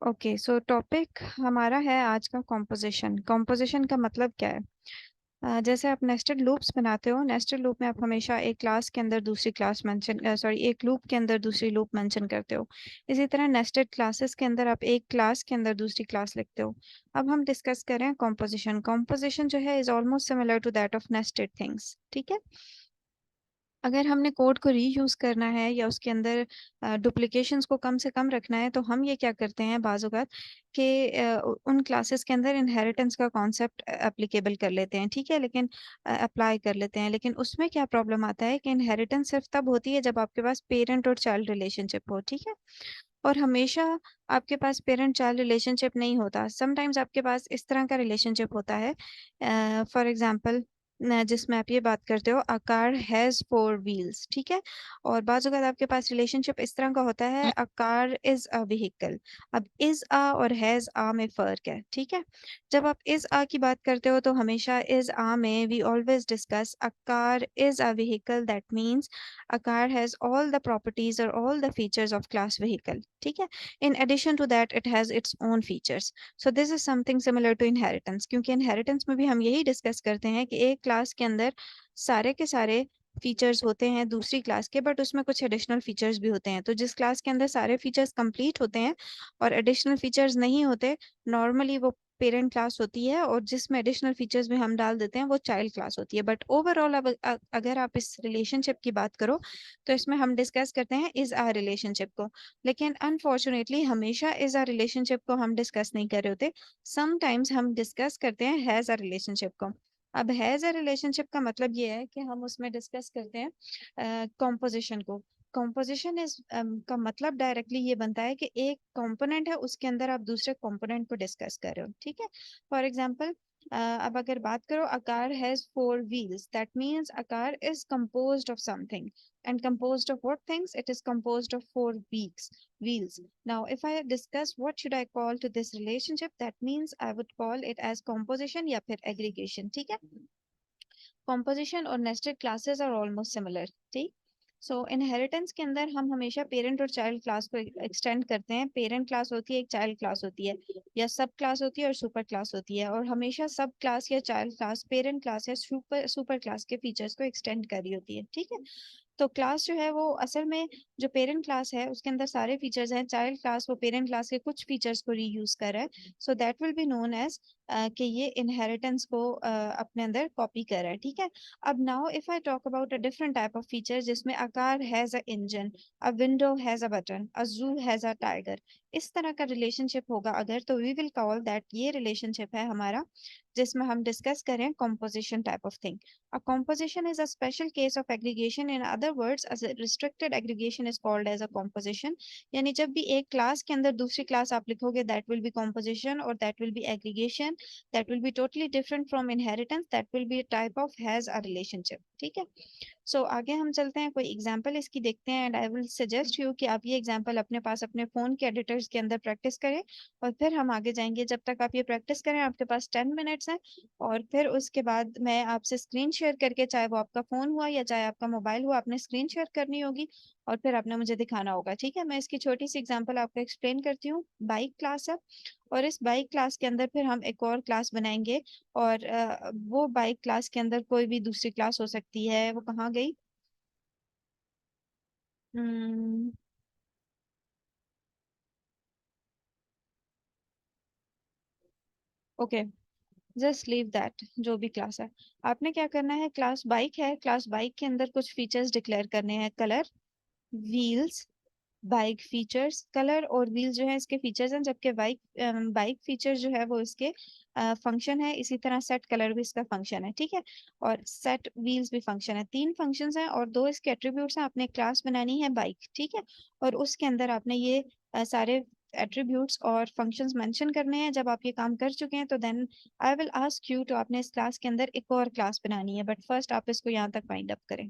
Okay, सो topic हमारा है आज का कॉम्पोजिशन। कॉम्पोजिशन का मतलब क्या है? जैसे आप नेस्टेड लूप्स बनाते हो, नेस्टेड लूप में आप हमेशा एक क्लास के अंदर दूसरी क्लास मेंशन सॉरी एक लूप के अंदर दूसरी लूप मेंशन करते हो। इसी तरह नेस्टेड क्लासेस के अंदर आप एक क्लास के अंदर दूसरी क्लास लिखते हो। अब हम डिस्कस करें कॉम्पोजिशन। कॉम्पोजिशन जो है is almost similar to that of nested things. ठीक है। अगर हमने कोड को रीयूज करना है या उसके अंदर डुप्लीकेशंस को कम से कम रखना है, तो हम ये क्या करते हैं बाज़ औक़ात कि उन क्लासेस के अंदर इनहेरिटेंस का कॉन्सेप्ट एप्लीकेबल कर लेते हैं। ठीक है, लेकिन अप्लाई कर लेते हैं, लेकिन उसमें क्या प्रॉब्लम आता है कि इनहेरिटेंस सिर्फ तब होती है जब आपके पास पेरेंट और चाइल्ड रिलेशनशिप हो। ठीक है, और हमेशा आपके पास पेरेंट चाइल्ड रिलेशनशिप नहीं होता। समटाइम्स आपके पास इस तरह का रिलेशनशिप होता है, फॉर एग्जांपल जिसमें आप ये बात करते हो, a car has four wheels. ठीक है, और बाज़ अगर आपके पास रिलेशनशिप इस तरह का होता है, अ कार इज अ व्हीकल। अब इज अ और हैज़ अ में फ़र्क है। ठीक है, जब आप इज अ की बात करते हो तो हमेशा इज अ में we always discuss a car is a vehicle. That means a car has all the properties or all the features of class vehicle. ठीक है, in addition to that it has its own features. So this is something similar to inheritance, क्योंकि inheritance में भी हम यही discuss करते हैं कि एक क्लास के अंदर सारे के सारे फीचर्स होते हैं दूसरी क्लास के, बट उसमें कुछ एडिशनल फीचर्स भी होते हैं। तो जिस क्लास के अंदर सारे फीचर्स कंप्लीट होते हैं और एडिशनल फीचर्स नहीं होते, नॉर्मली वो पेरेंट क्लास होती है, और जिसमें एडिशनल फीचर्स भी हम डाल देते हैं वो चाइल्ड क्लास होती है। बट ओवरऑल अब अगर आप इस रिलेशनशिप की बात करो, तो इसमें हम डिस्कस करते हैं इज आ रिलेशनशिप को। लेकिन अनफॉर्चुनेटली हमेशा इज आ रिलेशनशिप को हम डिस्कस नहीं कर रहे होते। समटाइम्स हम डिस्कस करते हैं हैज आ रिलेशनशिप को। अब हैज अ रिलेशनशिप का मतलब ये है कि हम उसमें डिस्कस करते हैं कॉम्पोजिशन को। कॉम्पोजिशन इज का मतलब डायरेक्टली ये बनता है कि एक कंपोनेंट है, उसके अंदर आप दूसरे कंपोनेंट को डिस्कस कर रहे हो। ठीक है, फॉर एग्जांपल अब अगर बात करो, अ car has four wheels, that means a car is composed of something, and composed of what things? It is composed of four wheels. Now if I discuss what should I call to this relationship, that means I would call it as composition या फिर aggregation। ठीक है, composition और nested classes are almost similar. ठीक, so inheritance के अंदर हम हमेशा पेरेंट और चाइल्ड क्लास को एक्सटेंड करते हैं। पेरेंट क्लास होती है, एक चाइल्ड क्लास होती है, या सब क्लास होती है और सुपर क्लास होती है, और हमेशा सब क्लास या चाइल्ड क्लास पेरेंट क्लास या सुपर सुपर क्लास के फीचर्स को एक्सटेंड कर रही होती है। ठीक है, तो क्लास जो है वो असल में जो पेरेंट क्लास है उसके अंदर सारे फीचर्स हैं, चाइल्ड क्लास वो पेरेंट क्लास के कुछ फीचर्स को रीयूज कर रहा है। So that will be known as कि ये इनहेरिटेंस को अपने अंदर कॉपी कर रहा है। ठीक है, अब now if I talk about a different type of feature, जिसमें a car has a engine, a window has a button, a zoo has a tiger, इस तरह का रिलेशनशिप होगा अगर, तो वी विल कॉल दैट ये रिलेशनशिप है हमारा, जिसमें हम डिस्कस करें composition type of thing. A composition is a special case of aggregation. In other words, as a restricted aggregation is called as a composition. यानी जब भी एक क्लास के अंदर दूसरी क्लास आप लिखोगे, that will be composition और that will be aggregation. That will be totally different from inheritance. That will be a type of has a relationship. ठीक है, सो आगे हम चलते हैं, कोई एग्जांपल इसकी देखते हैं, and I will suggest you कि आप ये एग्जांपल अपने पास अपने फ़ोन के एडिटर्स के अंदर प्रैक्टिस करें, और फिर हम आगे जाएंगे। जब तक आप ये प्रैक्टिस करें, आपके पास 10 मिनट्स हैं, और फिर उसके बाद मैं आपसे स्क्रीन शेयर करके, चाहे वो आपका फ़ोन हुआ या चाहे आपका मोबाइल हुआ, आपने स्क्रीन शेयर करनी होगी और फिर आपने मुझे दिखाना होगा। ठीक है, मैं इसकी छोटी सी एग्जाम्पल आपको एक्सप्लेन करती हूँ। बाइक क्लास है, और इस बाइक क्लास के अंदर फिर हम एक और क्लास बनाएंगे, और वो बाइक क्लास के अंदर कोई भी दूसरी क्लास हो सकती है। वो कहाँ गई? हम्म, ओके, जस्ट लीव दैट, जो भी क्लास है। आपने क्या करना है, क्लास बाइक है, क्लास बाइक के अंदर कुछ फीचर्स डिक्लेयर करने हैं। Colour, wheels, bike features. Colour और व्हील्स जो है इसके फीचर्स हैं, जबकि बाइक बाइक फीचर जो है वो इसके फंक्शन है। इसी तरह सेट कलर भी इसका फंक्शन है। ठीक है, और सेट व्हील्स भी फंक्शन है। तीन फंक्शंस हैं और दो इसके एट्रीब्यूट्स हैं। आपने क्लास बनानी है बाइक। ठीक है, और उसके अंदर आपने ये सारे एट्रीब्यूट्स और फंक्शंस मेंशन करने हैं। जब आप ये काम कर चुके हैं तो then I will ask you, तो आपने इस क्लास के अंदर एक और क्लास बनानी है, बट फर्स्ट आप इसको यहाँ तक वाइंड अप करें।